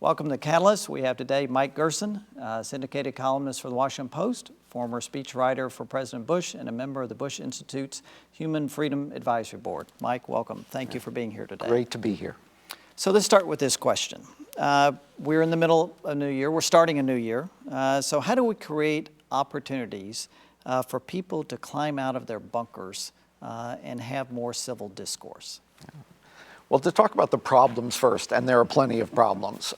Welcome to Catalyst. We have today Mike Gerson, syndicated columnist for the Washington Post, former speechwriter for President Bush, and a member of the Bush Institute's Human Freedom Advisory Board. Mike, welcome. Thank you for being here today. Great to be here. So let's start with this question. We're in the middle of a new year. We're starting a new year. So how do we create opportunities for people to climb out of their bunkers and have more civil discourse? Well, to talk about the problems first, and there are plenty of problems.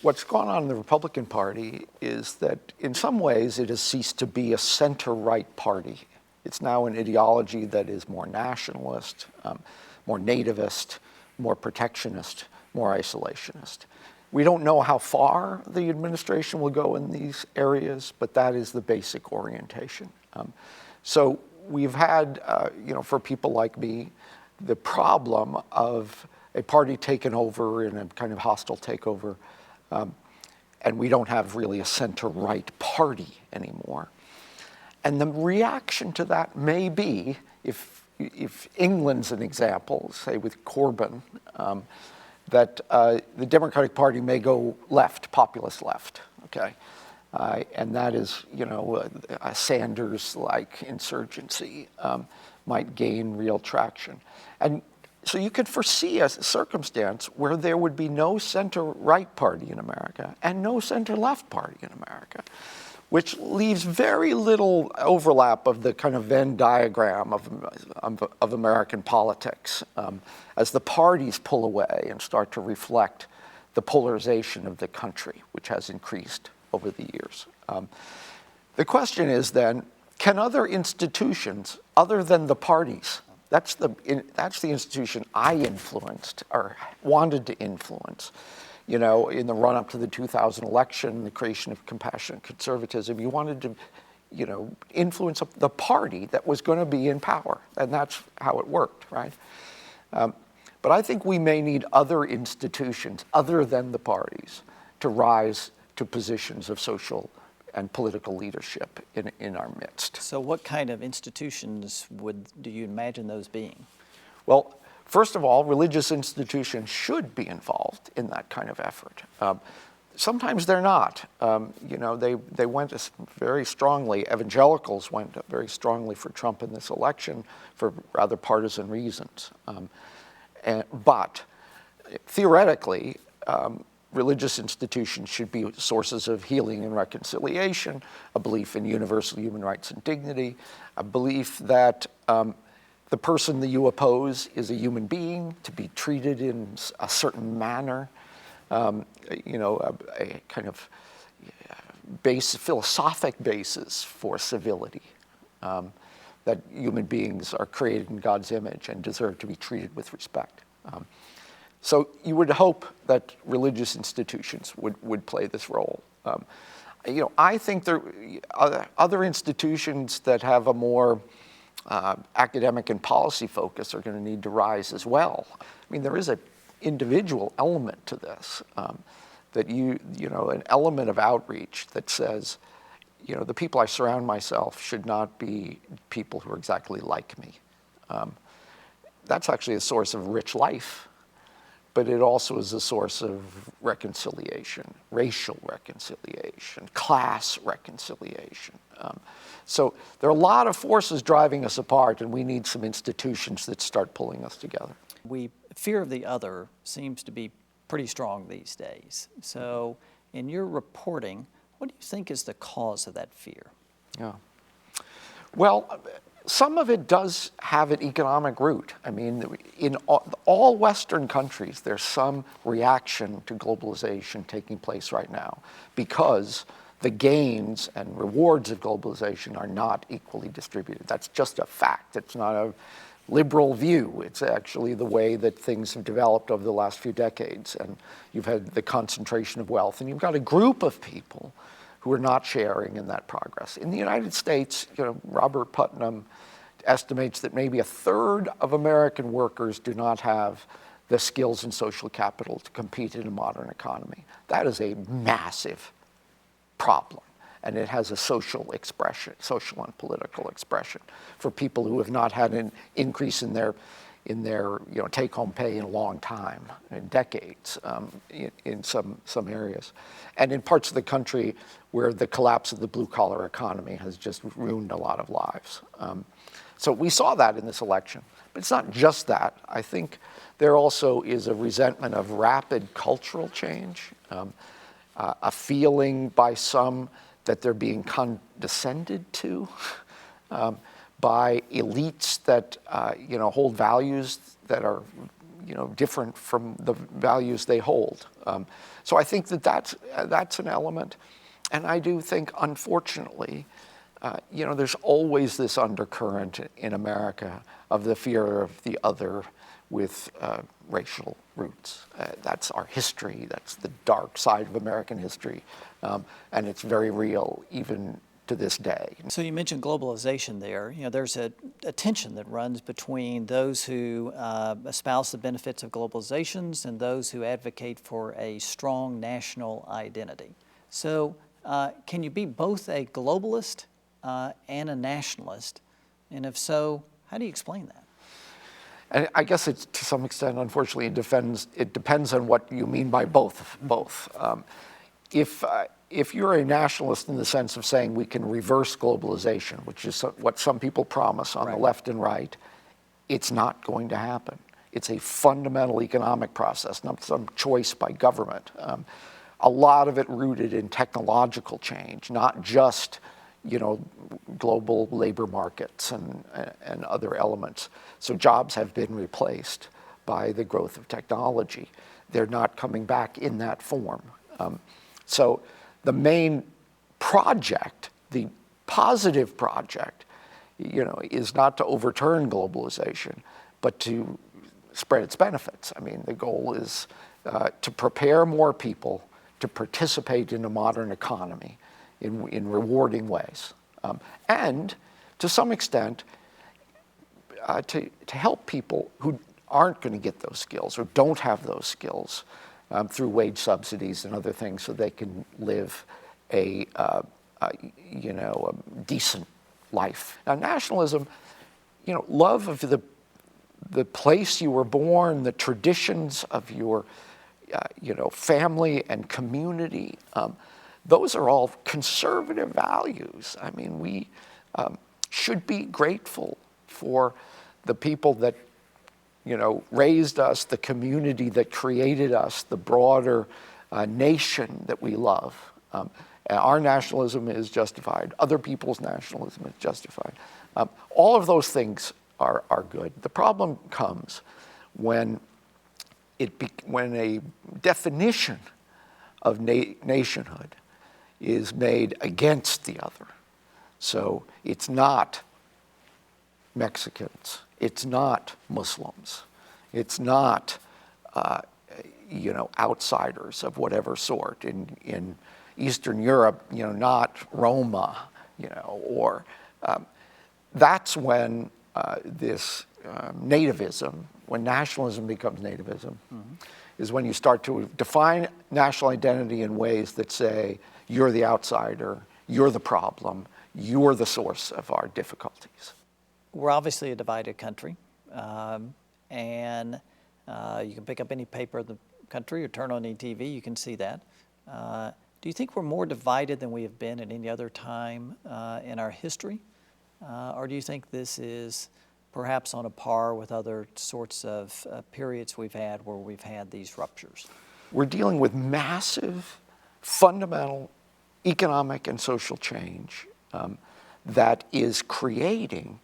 What's gone on in the Republican Party is that in some ways it has ceased to be a center-right party. It's now an ideology that is more nationalist, more nativist, more protectionist, more isolationist. We don't know how far the administration will go in these areas, but that is the basic orientation. So we've had, for people like me, the problem of a party taken over in a kind of hostile takeover, and we don't have really a center-right party anymore. And the reaction to that may be, if England's an example, say with Corbyn, that the Democratic Party may go left, populist left, okay? And that is, a Sanders-like insurgency might gain real traction. And so you could foresee a circumstance where there would be no center-right party in America and no center-left party in America, which leaves very little overlap of the kind of Venn diagram of American politics as the parties pull away and start to reflect the polarization of the country, which has increased over the years. The question is then, can other institutions, other than the parties, that's the institution I influenced or wanted to influence, in the run-up to the 2000 election, the creation of compassionate conservatism, you wanted to, influence the party that was going to be in power, and that's how it worked, right? But I think we may need other institutions, other than the parties, to rise to positions of social and political leadership in our midst. So what kind of institutions do you imagine those being? Well, first of all, religious institutions should be involved in that kind of effort. Sometimes they're not. They went very strongly, evangelicals went very strongly for Trump in this election for rather partisan reasons. But theoretically, religious institutions should be sources of healing and reconciliation, a belief in universal human rights and dignity, a belief that the person that you oppose is a human being to be treated in a certain manner, a kind of philosophic basis for civility, that human beings are created in God's image and deserve to be treated with respect. So you would hope that religious institutions would play this role. I think there are other institutions that have a more academic and policy focus are going to need to rise as well. I mean, there is an individual element to this, that an element of outreach that says, the people I surround myself should not be people who are exactly like me. That's actually a source of rich life. But it also is a source of reconciliation, racial reconciliation, class reconciliation. So there are a lot of forces driving us apart, and we need some institutions that start pulling us together. Fear of the other seems to be pretty strong these days. So in your reporting, what do you think is the cause of that fear? Yeah. Well, some of it does have an economic root. I mean, in all Western countries, there's some reaction to globalization taking place right now because the gains and rewards of globalization are not equally distributed. That's just a fact. It's not a liberal view. It's actually the way that things have developed over the last few decades. And you've had the concentration of wealth, and you've got a group of people who are not sharing in that progress. In the United States, Robert Putnam estimates that maybe a third of American workers do not have the skills and social capital to compete in a modern economy. That is a massive problem, and it has a social expression, social and political expression, for people who have not had an increase in their in their take-home pay in a long time, in decades, in some areas, and in parts of the country where the collapse of the blue-collar economy has just ruined a lot of lives. So we saw that in this election, but it's not just that. I think there also is a resentment of rapid cultural change, a feeling by some that they're being condescended to by elites that hold values that are different from the values they hold. So I think that's an element, and I do think, unfortunately, there's always this undercurrent in America of the fear of the other with racial roots. That's our history. That's the dark side of American history, and it's very real even to this day. So you mentioned globalization there. There's a tension that runs between those who espouse the benefits of globalizations and those who advocate for a strong national identity. So can you be both a globalist and a nationalist? And if so, how do you explain that? And I guess it's, to some extent, unfortunately, it depends on what you mean by both. If you're a nationalist in the sense of saying we can reverse globalization, which is what some people promise on the left and right, it's not going to happen. It's a fundamental economic process, not some choice by government. A lot of it rooted in technological change, not just global labor markets and other elements. So jobs have been replaced by the growth of technology. They're not coming back in that form. So the main project, the positive project, is not to overturn globalization, but to spread its benefits. I mean, the goal is to prepare more people to participate in a modern economy in rewarding ways. And to some extent, to help people who aren't going to get those skills or don't have those skills through wage subsidies and other things so they can live a decent life. Now, nationalism, love of the place you were born, the traditions of your family and community, those are all conservative values. I mean, we should be grateful for the people that raised us, the community that created us, the broader nation that we love. And our nationalism is justified. Other people's nationalism is justified. All of those things are good. The problem comes when a definition of nationhood is made against the other. So it's not Mexicans, it's not Muslims, it's not outsiders of whatever sort. In Eastern Europe, not Roma, or that's when this nativism, when nationalism becomes nativism, is when you start to define national identity in ways that say, you're the outsider, you're the problem, you're the source of our difficulties. We're obviously a divided country, and you can pick up any paper in the country or turn on any TV, you can see that. Do you think we're more divided than we have been at any other time in our history? Or do you think this is perhaps on a par with other sorts of periods we've had where we've had these ruptures? We're dealing with massive, fundamental economic and social change that is creating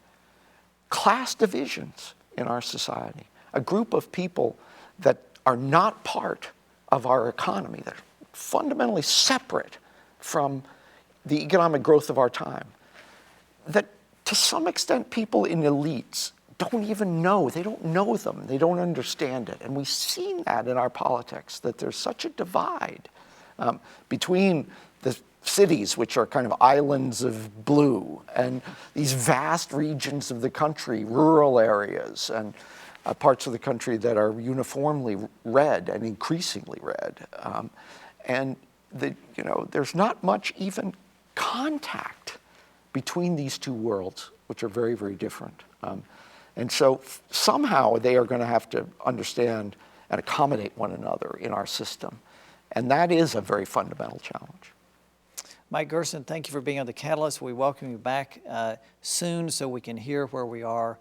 class divisions in our society. A group of people that are not part of our economy, that are fundamentally separate from the economic growth of our time, that to some extent people in elites don't even know. They don't know them. They don't understand it. And we've seen that in our politics, that there's such a divide between the cities, which are kind of islands of blue, and these vast regions of the country, rural areas, and parts of the country that are uniformly red and increasingly red. And there's not much even contact between these two worlds, which are very, very different. And so somehow they are going to have to understand and accommodate one another in our system. And that is a very fundamental challenge. Mike Gerson, thank you for being on The Catalyst. We welcome you back soon so we can hear where we are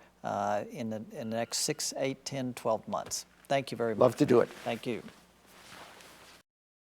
in the next 6, 8, 10, 12 months. Thank you very much. Love to do it. Thank you.